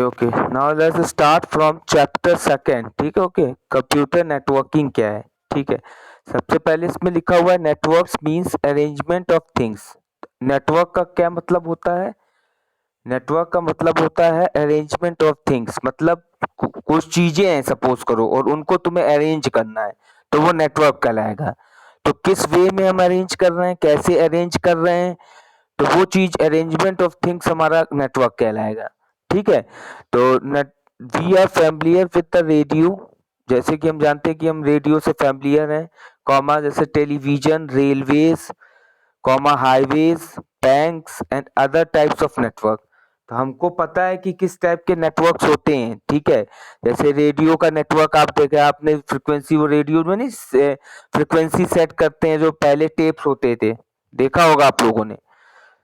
Okay now let's start from chapter second. ठीक है, okay computer networking क्या है। ठीक है, सबसे पहले इसमें लिखा हुआ है networks means arrangement of things. Network का क्या मतलब होता है? नेटवर्क का मतलब होता है अरेंजमेंट ऑफ थिंग्स, मतलब कुछ चीजें हैं सपोज करो और उनको तुम्हें अरेंज करना है तो वो नेटवर्क कहलाएगा। तो किस वे में हम अरेंज कर रहे हैं, कैसे अरेंज कर रहे हैं, तो वो चीज अरेंजमेंट ऑफ थिंग्स हमारा नेटवर्क कहलाएगा। ठीक है, तो we are familiar with the radio, जैसे कि हम जानते हैं कि हम रेडियो से फैमिलियर हैं, कॉमा जैसे television, railways, comma highways, banks and other types of network. तो हमको पता है कि किस टाइप के नेटवर्क्स होते हैं। ठीक है, जैसे रेडियो का नेटवर्क आप देखे आपने, फ्रिक्वेंसी, वो रेडियो में नहीं फ्रिक्वेंसी सेट करते हैं जो पहले टेप्स होते थे, देखा होगा आप लोगों ने।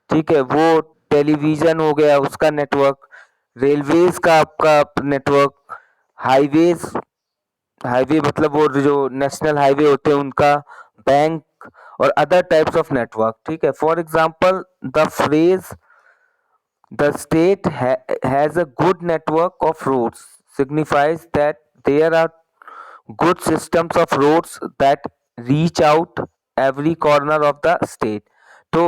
ठीक है, वो टेलीविजन हो गया उसका नेटवर्क, रेलवेज का आपका नेटवर्क, हाईवेज, हाईवे मतलब वो जो नेशनल हाईवे होते हैं उनका, बैंक और अदर टाइप्स ऑफ नेटवर्क। ठीक है, for example the phrase the state has a good network of roads signifies that there are good systems of roads that reach out every corner of the state। तो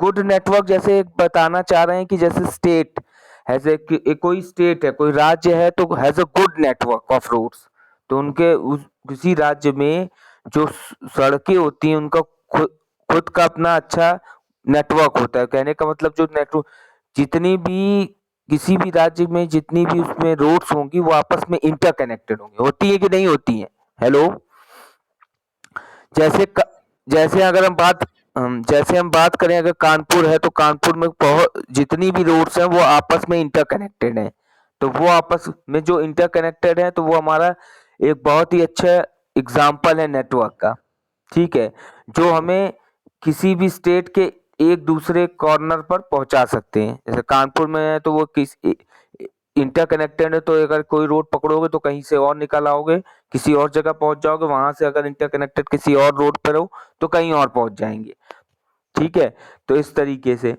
good network जैसे बताना चाह रहे हैं कि जैसे स्टेट हैज ए, कोई state है, कोई राज्य है तो has a good network of roads. तो उनके किसी राज्य में जो सड़कें होती हैं उनका खुद का अपना अच्छा नेटवर्क होता है। कहने का मतलब जो नेटवर्क, जितनी भी किसी भी राज्य में जितनी भी उसमें रोड्स होंगी वो आपस में इंटरकनेक्टेड होंगी, होती है कि नहीं होती है? हेलो, जैसे जैसे अगर जैसे हम बात करें, अगर कानपुर है तो कानपुर में बहुत जितनी भी रोड्स हैं वो आपस में इंटरकनेक्टेड हैं। तो वो आपस में जो इंटरकनेक्टेड है तो वो हमारा एक बहुत ही अच्छा एग्जाम्पल है नेटवर्क का। ठीक है, जो हमें किसी भी स्टेट के एक दूसरे कॉर्नर पर पहुंचा सकते हैं। जैसे कानपुर में है तो वो किस इंटरकनेक्टेड है, तो अगर कोई रोड पकड़ोगे तो कहीं से और निकल आओगे, किसी और जगह पहुंच जाओगे, वहां से अगर इंटरकनेक्टेड किसी और रोड पर हो तो कहीं और पहुंच जाएंगे। ठीक है, तो इस तरीके से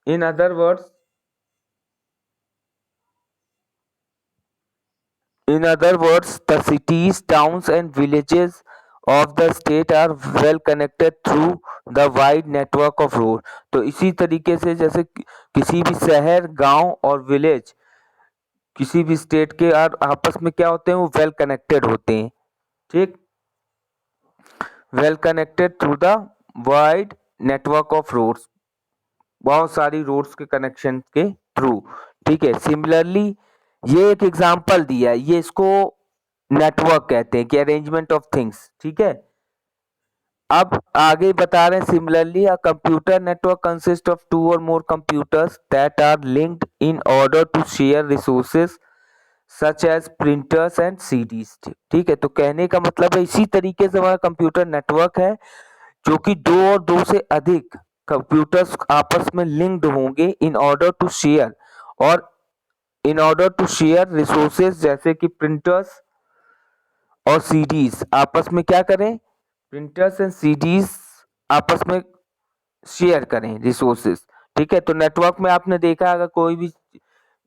in other words the cities, towns and villages of the state are well connected through the wide network of road। तो इसी तरीके से जैसे किसी भी शहर, गांव और विलेज किसी भी स्टेट के आपस में क्या होते हैं, वो वेल कनेक्टेड होते हैं। ठीक, well connected through the wide network of roads, बहुत सारी रोड्स के कनेक्शन के थ्रू। ठीक है, सिमिलरली ये एक एग्जांपल दिया है, ये इसको नेटवर्क कहते हैं कि अरेंजमेंट ऑफ थिंग्स। ठीक है, अब आगे बता रहे हैं similarly a computer network consist of two और more computers that are linked in order to share resources such as printers and CDs. ठीक है, तो कहने का मतलब है इसी तरीके से हमारा कंप्यूटर नेटवर्क है जो कि दो और दो से अधिक कंप्यूटर्स आपस में लिंक्ड होंगे इन ऑर्डर टू शेयर, और in order to share resources जैसे कि प्रिंटर्स और सीडीज आपस में क्या करें, प्रिंटर्स एंड सीडीज आपस में शेयर करें रिसोर्सेज। ठीक है, तो नेटवर्क में आपने देखा अगर कोई भी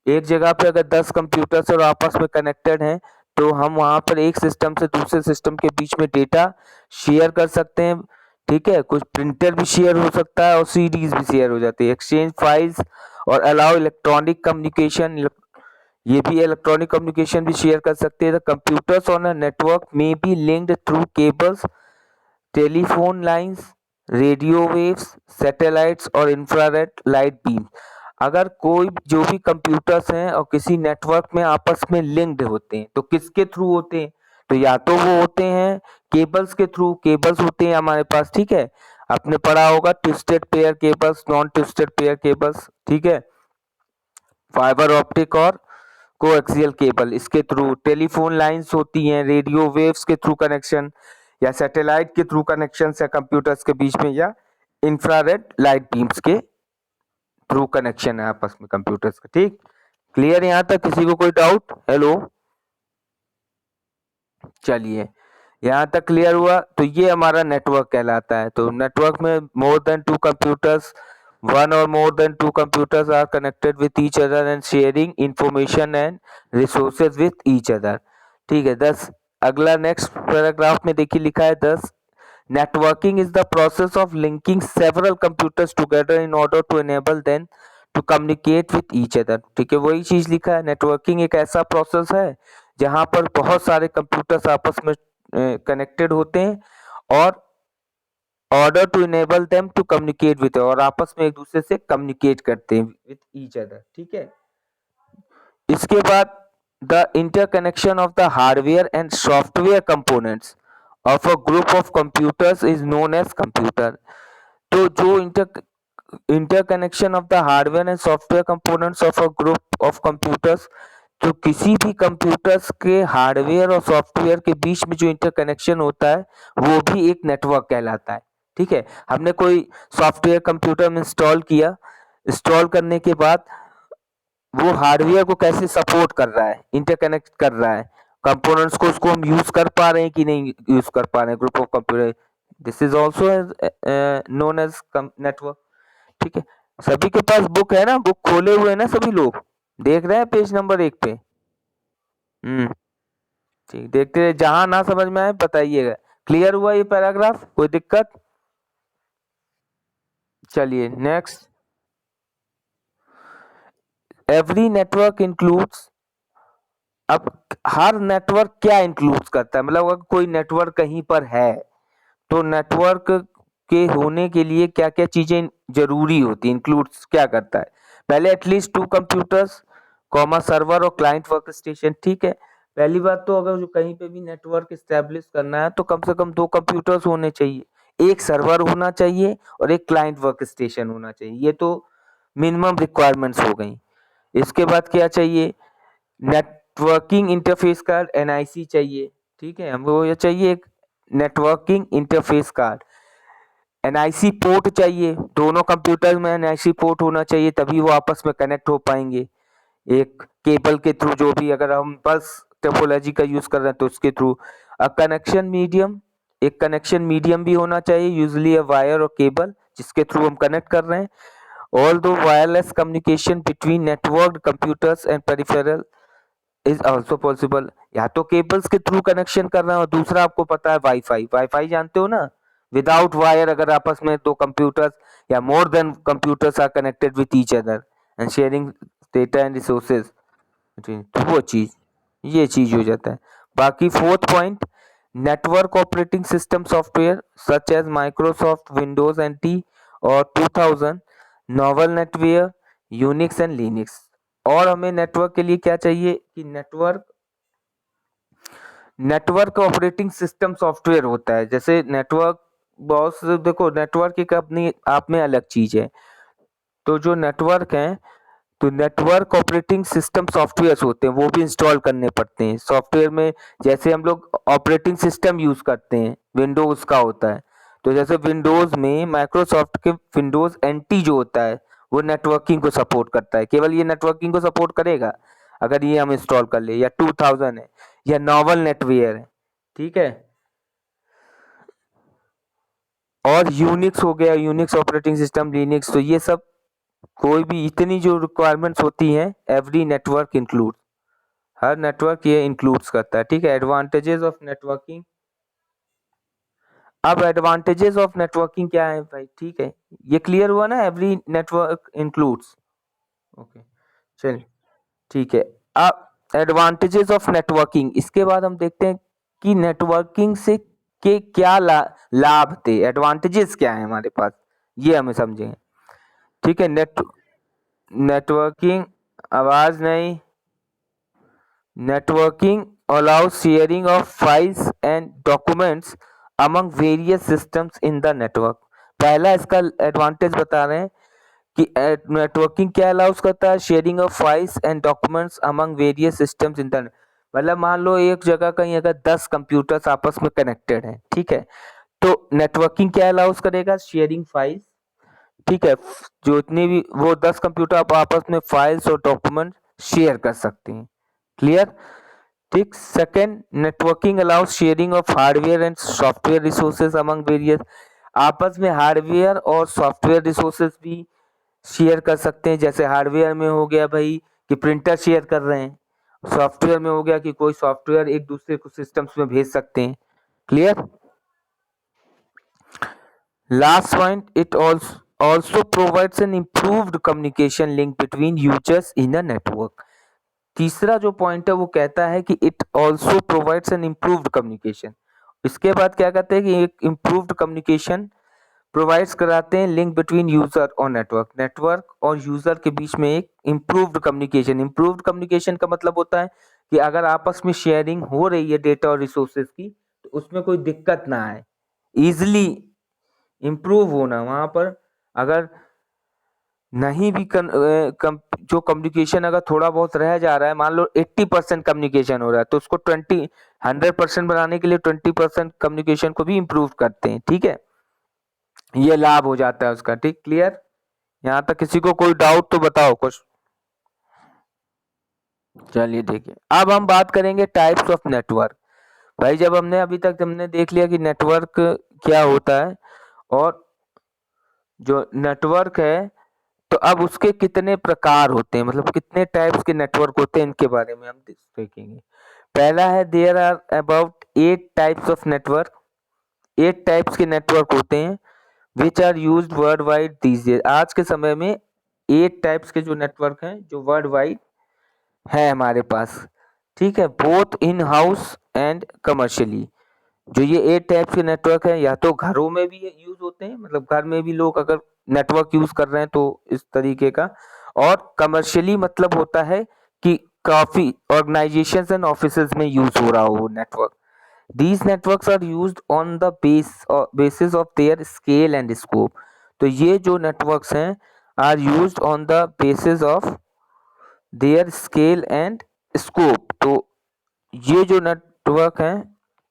एक जगह पे अगर 10 कंप्यूटर्स और आपस में कनेक्टेड हैं तो हम वहां पर एक सिस्टम से दूसरे सिस्टम के बीच में डेटा शेयर कर सकते हैं। ठीक है, कुछ प्रिंटर भी शेयर हो सकता है और सीडीज भी शेयर हो जाती है, एक्सचेंज फाइल्स और अलाउ इलेक्ट्रॉनिक कम्युनिकेशन, ये भी इलेक्ट्रॉनिक कम्युनिकेशन भी शेयर कर सकते हैं। The computers on a network may be linked through cables, telephone lines, radio waves, satellites और इंफ्रारेड लाइट बीम। अगर कोई जो भी कंप्यूटर्स हैं और किसी नेटवर्क में आपस में लिंक्ड होते हैं तो किसके थ्रू होते हैं, तो या तो वो होते हैं केबल्स के थ्रू, केबल्स होते हैं हमारे पास। ठीक है, आपने पढ़ा होगा twisted pair cables, non twisted pair cables. ठीक है, फाइबर ऑप्टिक और कोएक्सियल केबल, इसके थ्रू टेलीफोन लाइंस होती हैं, रेडियो वेव्स के थ्रू कनेक्शन या सैटेलाइट के थ्रू कनेक्शन है कंप्यूटर्स के बीच में, या इंफ्रारेड लाइट बीम्स के थ्रू कनेक्शन है आपस में कंप्यूटर्स का। ठीक, क्लियर यहाँ तक? किसी को कोई डाउट? हेलो, चलिए यहाँ तक क्लियर हुआ। तो ये हमारा नेटवर्क कहलाता है। तो नेटवर्क में more than two computers one or more than two computers are connected with each other and sharing information and resources with each other। ठीक है 10। अगला नेक्स्ट पैराग्राफ में देखिए लिखा है 10, networking is the process of linking several computers together in order to enable them to communicate with each other। ठीक है वही चीज लिखा है, नेटवर्किंग एक ऐसा प्रोसेस है जहां पर बहुत सारे कंप्यूटर्स आपस में कनेक्टेड होते हैं और order to enable them to communicate with, और आपस में एक दूसरे से कम्युनिकेट करते हैं विद ईच अदर। ठीक है इसके बाद the interconnection of the hardware and software components of a group of computers is known as computer. तो जो interconnection of the hardware and software components of a group of computers, तो किसी भी computers के हार्डवेयर और software के बीच में जो इंटरकनेक्शन होता है वो भी एक नेटवर्क कहलाता है। ठीक है हमने कोई सॉफ्टवेयर कंप्यूटर में इंस्टॉल किया, इंस्टॉल करने के बाद वो हार्डवेयर को कैसे सपोर्ट कर रहा है, इंटरकनेक्ट कर रहा है कंपोनेंट्स को, उसको हम यूज कर पा रहे हैं कि नहीं यूज कर पा रहे हैं, group of computer, this is also known as network. ठीक है सभी के पास बुक है ना, बुक खोले हुए हैं ना सभी लोग, देख रहे हैं पेज नंबर 1 पे। ठीक देखते रहे, जहां ना समझ में आए बताइएगा। क्लियर हुआ ये पैराग्राफ, कोई दिक्कत? चलिए नेक्स्ट, एवरी नेटवर्क इंक्लूड्स, अब हर नेटवर्क क्या इंक्लूड करता है, मतलब अगर कोई नेटवर्क कहीं पर है तो नेटवर्क के होने के लिए क्या क्या चीजें जरूरी होती है, इंक्लूड्स क्या करता है। पहले एटलीस्ट 2 कंप्यूटर्स कॉमा सर्वर और क्लाइंट वर्क स्टेशन। ठीक है पहली बात तो अगर जो कहीं पे भी नेटवर्क स्टैब्लिश करना है तो कम से कम 2 कंप्यूटर्स होने चाहिए, एक सर्वर होना चाहिए और एक क्लाइंट वर्क स्टेशन होना चाहिए, ये तो मिनिमम रिक्वायरमेंट्स हो गई। इसके बाद क्या चाहिए, नेटवर्किंग इंटरफेस कार्ड एनआईसी चाहिए। ठीक है हमको ये चाहिए एक networking interface card, NIC port चाहिए, दोनों कंप्यूटर में एनआईसी पोर्ट होना चाहिए तभी वो आपस में कनेक्ट हो पाएंगे, एक केबल के थ्रू, जो भी अगर हम बस टोपोलॉजी का यूज कर रहे हैं तो उसके थ्रू। अ कनेक्शन मीडियम, एक कनेक्शन मीडियम भी होना चाहिए, यूजली अ वायर और केबल जिसके थ्रू हम कनेक्ट कर रहे हैं। Although wireless communication between networked computers and peripheral is also possible, या तो केबल्स के थ्रू कनेक्शन कर रहे हैं और दूसरा आपको पता है वाईफाई, वाईफाई जानते हो ना, विदाउट वायर अगर आपस में 2 कंप्यूटर्स या more than computers are connected with each other and sharing data and resources, तो वो चीज, ये चीज हो जाता है। बाकी fourth point, network operating system software such as Microsoft Windows NT और 2000, Novell NetWare, Unix and Linux. और हमें नेटवर्क के लिए क्या चाहिए कि नेटवर्क ऑपरेटिंग सिस्टम सॉफ्टवेयर होता है, जैसे नेटवर्क बॉस, देखो नेटवर्क एक अपनी आप में अलग चीज है, तो जो नेटवर्क है तो नेटवर्क ऑपरेटिंग सिस्टम सॉफ्टवेयर होते हैं वो भी इंस्टॉल करने पड़ते हैं सॉफ्टवेयर में। जैसे हम लोग ऑपरेटिंग सिस्टम यूज करते हैं विंडोज का होता है, तो जैसे विंडोज में माइक्रोसॉफ्ट के विंडोज एनटी जो होता है वो नेटवर्किंग को सपोर्ट करता है, केवल ये नेटवर्किंग को सपोर्ट करेगा अगर ये हम इंस्टॉल कर ले, या 2000 है या नॉवल नेटवेयर है। ठीक है और यूनिक्स हो गया, यूनिक्स ऑपरेटिंग सिस्टम, लिनक्स, तो ये सब कोई भी इतनी जो रिक्वायरमेंट्स होती हैं एवरी नेटवर्क इंक्लूड, हर नेटवर्क ये इंक्लूड्स करता है। ठीक है एडवांटेजेस ऑफ नेटवर्किंग, अब एडवांटेजेस ऑफ नेटवर्किंग क्या है भाई, ठीक है ये क्लियर हुआ ना, एवरी नेटवर्क इंक्लूड्स, ओके चलिए ठीक है। अब एडवांटेजेस ऑफ नेटवर्किंग, इसके बाद हम देखते हैं कि नेटवर्किंग से के क्या लाभ थे, एडवांटेजेस क्या है हमारे पास, ये हमें समझेंगे। ठीक है नेटवर्किंग, आवाज नहीं, networking allows sharing of files and documents among various systems in the network। पहला इसका एडवांटेज बता रहे हैं कि नेटवर्किंग क्या अलाउस करता है, sharing of files and documents among various systems in the, मतलब मान लो एक जगह कहीं अगर 10 कंप्यूटर्स आपस में कनेक्टेड हैं, ठीक है, तो नेटवर्किंग क्या अलाउस करेगा, शेयरिंग फाइल्स। ठीक है जो इतनी भी वो 10 कंप्यूटर आप आपस में फाइल्स और डॉक्यूमेंट शेयर कर सकते हैं, क्लियर। ठीक second, networking allows sharing of hardware and software resources among various, आपस में हार्डवेयर और सॉफ्टवेयर रिसोर्सेज भी शेयर कर सकते हैं, जैसे हार्डवेयर में हो गया भाई कि प्रिंटर शेयर कर रहे हैं, सॉफ्टवेयर में हो गया कि कोई सॉफ्टवेयर एक दूसरे को सिस्टम्स में भेज सकते हैं। Clear? Last point, it also provides an improved communication link between users in a network। तीसरा जो पॉइंट है वो कहता है कि it also provides N improved communication. इसके बाद क्या कहते हैं कि एक इम्प्रूव्ड कम्युनिकेशन प्रोवाइड्स कराते हैं लिंक बिटवीन यूजर और नेटवर्क, नेटवर्क और यूजर के बीच में एक इम्प्रूव्ड कम्युनिकेशन। इम्प्रूव्ड कम्युनिकेशन का मतलब होता है कि अगर आपस में शेयरिंग हो रही है डेटा और रिसोर्सेज की तो उसमें कोई दिक्कत ना आए, इजिली इम्प्रूव होना। वहां पर अगर नहीं भी जो कम्युनिकेशन अगर थोड़ा बहुत रह जा रहा है, मान लो 80% कम्युनिकेशन हो रहा है, तो उसको 100% बनाने के लिए 20% कम्युनिकेशन को भी इम्प्रूव करते हैं। ठीक है, ये लाभ हो जाता है उसका। ठीक, क्लियर? यहाँ तक किसी को कोई डाउट तो बताओ कुछ। चलिए देखिए, अब हम बात करेंगे टाइप्स ऑफ नेटवर्क। भाई जब हमने देख लिया कि नेटवर्क क्या होता है और जो नेटवर्क है तो अब उसके कितने प्रकार होते हैं, मतलब कितने टाइप्स के नेटवर्क होते हैं, इनके बारे में हम देखेंगे। पहला है, there are about 8 types of network. 8 types के नेटवर्क होते हैं which are used world wide these days. आज के समय में 8 टाइप्स के जो नेटवर्क हैं जो वर्ल्ड वाइड है हमारे पास। ठीक है, both in house and commercially. जो ये 8 टाइप्स के नेटवर्क है, या तो घरों में भी यूज होते हैं, मतलब घर में भी लोग अगर नेटवर्क यूज कर रहे हैं तो इस तरीके का, और कमर्शियली मतलब होता है कि काफी ऑर्गेनाइजेशंस एंड ऑफिसेज में यूज हो रहा हो वो network. These networks are used on the basis of their scale and scope। तो ये जो नेटवर्क्स हैं are used on the basis of their scale and scope। तो ये जो नेटवर्क हैं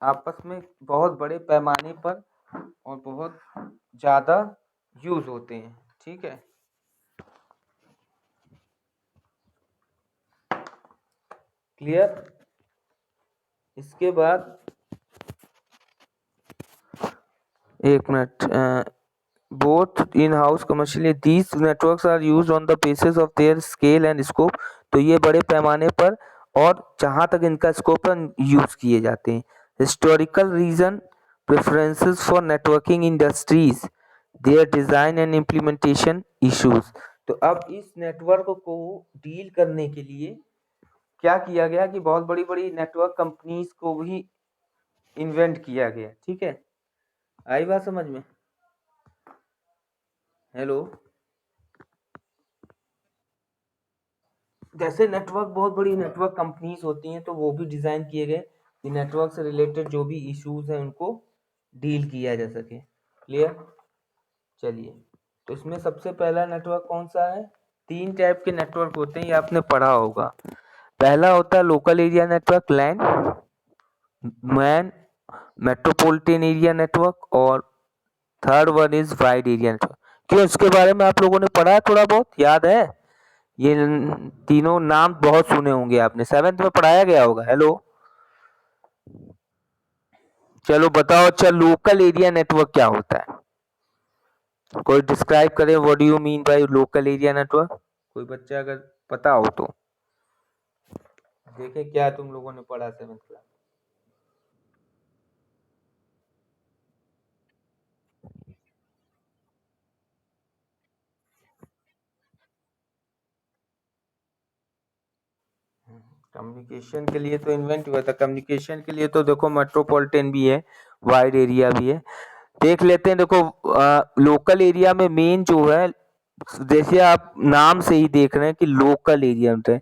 आपस में बहुत बड़े पैमाने पर और बहुत ज़्यादा यूज होते हैं। ठीक है, क्लियर? इसके बाद एक minute, both in-house commercially these networks are used on the basis of their scale and scope। तो ये बड़े पैमाने पर और जहाँ तक इनका स्कोप है यूज किए जाते हैं। Historical reason, preferences for networking industries, their design and implementation issues. तो अब इस नेटवर्क को डील करने के लिए क्या किया गया कि बहुत बड़ी बड़ी नेटवर्क कंपनीज को भी इन्वेंट किया गया। ठीक है, आई बात समझ में? हेलो? जैसे नेटवर्क, बहुत बड़ी नेटवर्क कंपनीज होती हैं तो वो भी डिजाइन किए गए कि नेटवर्क से रिलेटेड जो भी इश्यूज हैं उनको डील किया जा सके। क्लियर? चलिए, तो इसमें सबसे पहला नेटवर्क कौन सा है? 3 टाइप के नेटवर्क होते हैं, ये आपने पढ़ा होगा। पहला होता है लोकल एरिया नेटवर्क, लैन, मैन, मेट्रोपॉलिटन एरिया नेटवर्क, और third one is wide area network. क्यों, इसके बारे में आप लोगों ने पढ़ा है, थोड़ा बहुत याद है? ये तीनों नाम बहुत सुने होंगे आपने, 7th में पढ़ाया गया होगा। हेलो? चलो बताओ, अच्छा लोकल एरिया नेटवर्क क्या होता है? कोई डिस्क्राइब करे, what do you mean by local area network? कोई बच्चा अगर पता हो तो देखे क्या तुम लोगों ने पढ़ा 7th क्लास। कम्युनिकेशन के लिए तो इन्वेंट हुआ था, कम्युनिकेशन के लिए तो देखो मेट्रोपॉलिटन भी है, वाइड एरिया भी है। देख लेते हैं, देखो लोकल एरिया में मेन जो है, जैसे आप नाम से ही देख रहे हैं कि लोकल एरिया होता है,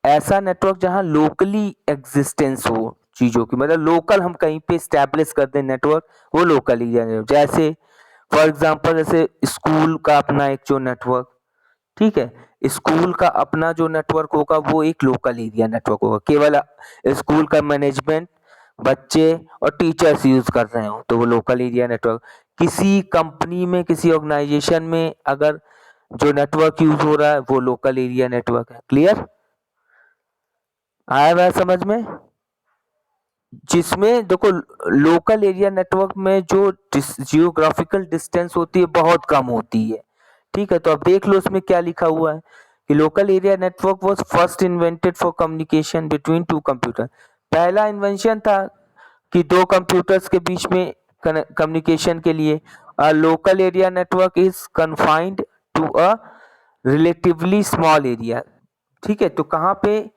ऐसा नेटवर्क जहां लोकली एग्जिस्टेंस हो चीजों की, मतलब लोकल हम कहीं पे स्टैब्लिश कर दें नेटवर्क, वो लोकल एरिया नेटवर्क। जैसे फॉर एग्जांपल, जैसे स्कूल का अपना एक जो नेटवर्क, ठीक है, स्कूल का अपना जो नेटवर्क होगा वो एक लोकल एरिया नेटवर्क होगा। केवल स्कूल का मैनेजमेंट, बच्चे और टीचर्स यूज कर रहे हो तो वो लोकल एरिया नेटवर्क। किसी कंपनी में, किसी ऑर्गेनाइजेशन में अगर जो नेटवर्क यूज हो रहा है वो लोकल एरिया नेटवर्क है। क्लियर? आया वह समझ में? जिसमें देखो लोकल एरिया नेटवर्क में जो जियोग्राफिकल डिस्टेंस होती है बहुत कम होती है। ठीक है, तो अब देख लो उसमें क्या लिखा हुआ है कि local area network was first invented for communication between two computer. पहला इन्वेंशन था कि दो कंप्यूटर्स के बीच में कम्युनिकेशन के लिए। A local area network is confined to a relatively small area. ठीक है, तो कहाँ पे,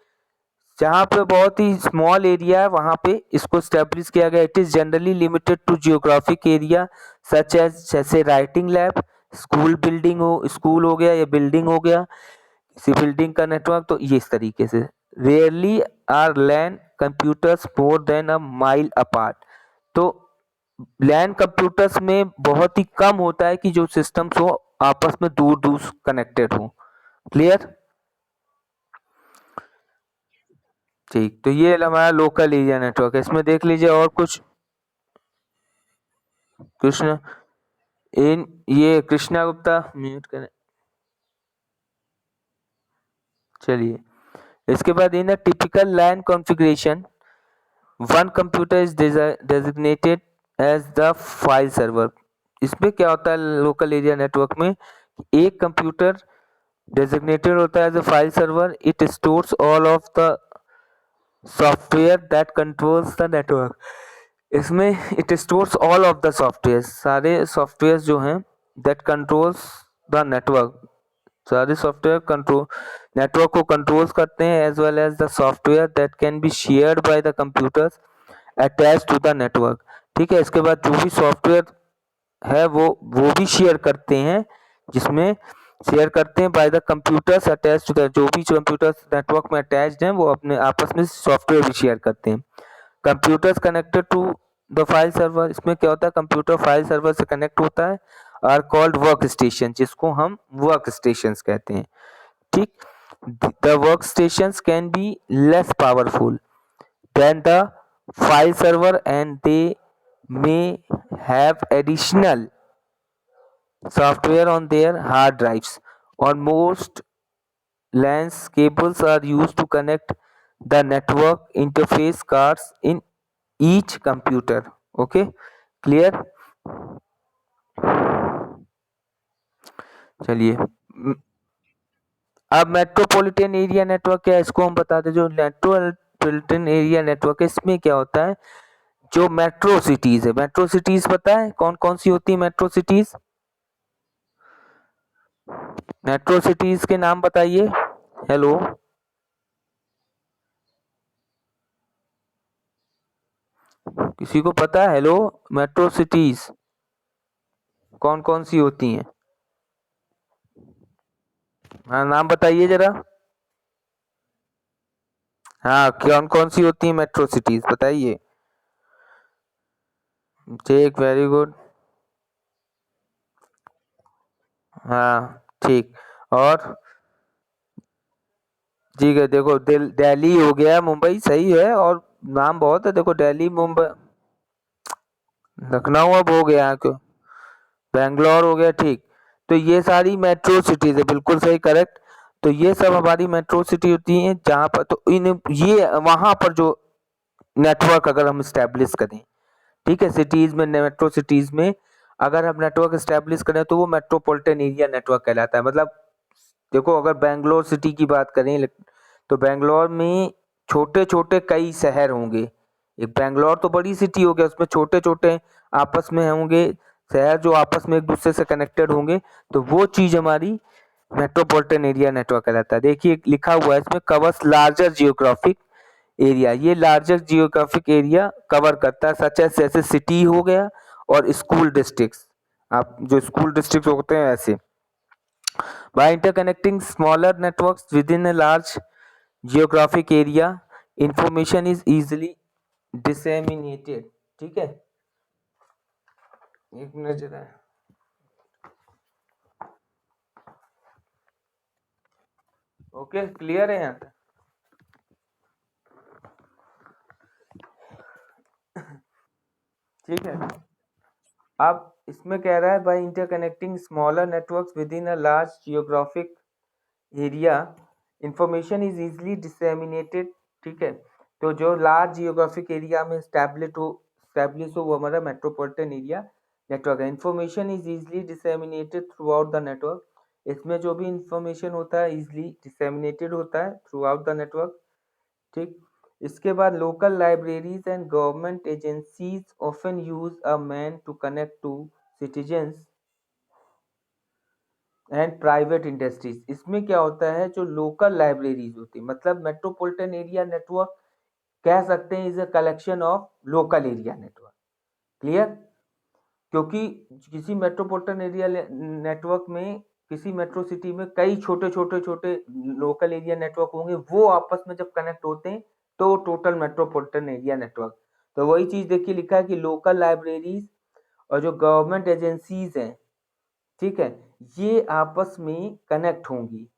जहाँ पे बहुत ही स्मॉल एरिया है वहाँ पे इसको स्टैब्लिश किया गया। It is generally limited to geographic area such as, जैसे राइटिंग लैब, स्कूल हो गया या बिल्डिंग हो गया, किसी बिल्डिंग का नेटवर्क, तो ये इस तरीके से। Rarely are LAN computers more than a mile apart. तो लैन कंप्यूटर्स में बहुत ही कम होता है कि जो सिस्टम्स हो आपस में दूर दूर कनेक्टेड हो। क्लियर? ठीक, तो ये हमारा लोकल एरिया नेटवर्क है। इसमें देख लीजिए और कुछ। कृष्ण इन ये कृष्णा गुप्ता म्यूट करें। चलिए, इसके बाद in a typical LAN configuration one computer is designated as the file server. इसमें क्या होता है लोकल एरिया नेटवर्क में, एक कंप्यूटर डेजिग्नेटेड होता है as a file server. It stores all of the software that controls the network. इसमें it stores all of the software, सारे सॉफ्टवेयर जो हैं दैट कंट्रोल्स द नेटवर्क, सारे सॉफ्टवेयर कंट्रोल नेटवर्क को कंट्रोल्स करते हैं, as well as the software that can be shared by the computers attach to the network. ठीक है, इसके बाद जो भी सॉफ्टवेयर है वो भी शेयर करते हैं, जिसमें शेयर करते हैं by the computers attach to the, जो भी कंप्यूटर्स नेटवर्क में अटैच्ड हैं वो अपने आपस में सॉफ्टवेयर भी शेयर करते हैं। Computers connected to the file server, इसमें क्या होता है कंप्यूटर फाइल सर्वर से कनेक्ट होता है, आर कॉल्ड वर्क स्टेशन, जिसको हम वर्क स्टेशन कहते हैं। ठीक, the work station can be less powerful than the file server and they may have additional software on their hard drives. On most LANs, cables are used to connect the network interface cards in each computer. Okay, clear? चलिए, अब metropolitan area network क्या है इसको हम बताते हैं। जो metropolitan area network है इसमें क्या होता है, जो मेट्रो सिटीज है, मेट्रो सिटीज पता है कौन कौन सी होती है मेट्रो सिटीज? मेट्रो सिटीज के नाम बताइए। हेलो, किसी को पता है? हेलो, मेट्रो सिटीज कौन कौन सी होती हैं? हाँ, नाम बताइए जरा। हाँ, कौन कौन सी होती हैं मेट्रो सिटीज बताइए। ठीक, वेरी गुड। हाँ, ठीक। और ठीक है, देखो दिल्ली हो गया, मुंबई सही है, और नाम बहुत है, देखो दिल्ली, मुंबई, लखनऊ अब हो गया क्यों, बेंगलोर हो गया। ठीक, तो ये सारी मेट्रो सिटीज है, बिल्कुल सही, करेक्ट। तो ये सब हमारी मेट्रो सिटी होती हैं, जहाँ पर तो इन ये वहां पर जो नेटवर्क अगर हम स्टैब्लिश करें, ठीक है, सिटीज में, मेट्रो सिटीज में अगर हम नेटवर्क स्टैब्लिश करें तो वो मेट्रोपॉलिटन एरिया नेटवर्क कहलाता है। मतलब देखो, अगर बेंगलोर सिटी की बात करें तो बेंगलोर में छोटे छोटे कई शहर होंगे। एक बेंगलोर तो बड़ी सिटी हो गया, उसमें छोटे छोटे आपस में होंगे शहर जो आपस में एक दूसरे से कनेक्टेड होंगे, तो वो चीज हमारी मेट्रोपॉलिटन एरिया नेटवर्क कहलाता है। देखिए लिखा हुआ है इसमें, कवर्स लार्जर जियोग्राफिक एरिया, ये लार्जर जियोग्राफिक एरिया कवर करता है, सच एज जैसे सिटी हो गया और स्कूल डिस्ट्रिक्ट्स, आप जो स्कूल डिस्ट्रिक्ट होते हैं ऐसे। By interconnecting smaller networks within a large geographic area, information is easily disseminated. ठीक है, एक मिनट जरा। ओके, क्लियर है यहाँ तक? ठीक है, अब इसमें कह रहा है by interconnecting smaller networks within a large geographic area, information is easily disseminated. ठीक है, तो जो लार्ज जियोग्राफिक एरिया में स्टैब्लिश हो वो हमारा मेट्रोपॉलिटन एरिया नेटवर्क है। Information is easily disseminated throughout the network, इसमें जो भी इंफॉर्मेशन होता है इजिली डिसेमिनेटेड होता है थ्रू आउट द नेटवर्क। ठीक। इसके बाद local libraries and government agencies often use a MAN to connect to citizens and private industries. इसमें क्या होता है, जो लोकल लाइब्रेरीज होती है, मतलब मेट्रोपॉलिटन एरिया नेटवर्क कह सकते हैं is a collection of local area network. Clear? क्योंकि किसी मेट्रोपॉलिटन एरिया नेटवर्क में, किसी मेट्रो सिटी में कई छोटे छोटे छोटे लोकल एरिया नेटवर्क होंगे, वो आपस में जब कनेक्ट होते हैं तो टोटल मेट्रोपॉलिटन एरिया नेटवर्क। तो वही चीज देखिए लिखा है कि लोकल लाइब्रेरीज और जो गवर्नमेंट एजेंसीज हैं, ठीक है, ये आपस में कनेक्ट होंगी।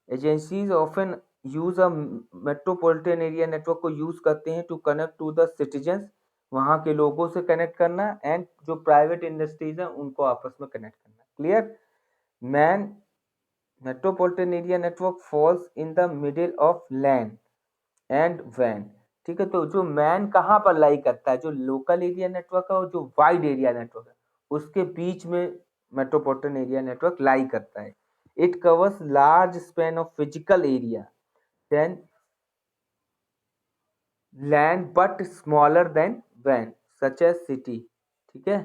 Agencies often use a metropolitan area network को यूज करते हैं to connect to the citizens, वहां के लोगों से कनेक्ट करना, एंड जो प्राइवेट इंडस्ट्रीज हैं उनको आपस में कनेक्ट करना। Clear? MAN metropolitan area network falls in the middle of LAN and वैन। ठीक है, तो जो मैन कहाँ पर लाई करता है, जो लोकल एरिया नेटवर्क है और जो वाइड एरिया नेटवर्क है उसके बीच में मेट्रोपॉलिटन एरिया नेटवर्क लाई करता है। It covers large span of physical area than LAN but smaller than वैन सच एज सिटी। ठीक है,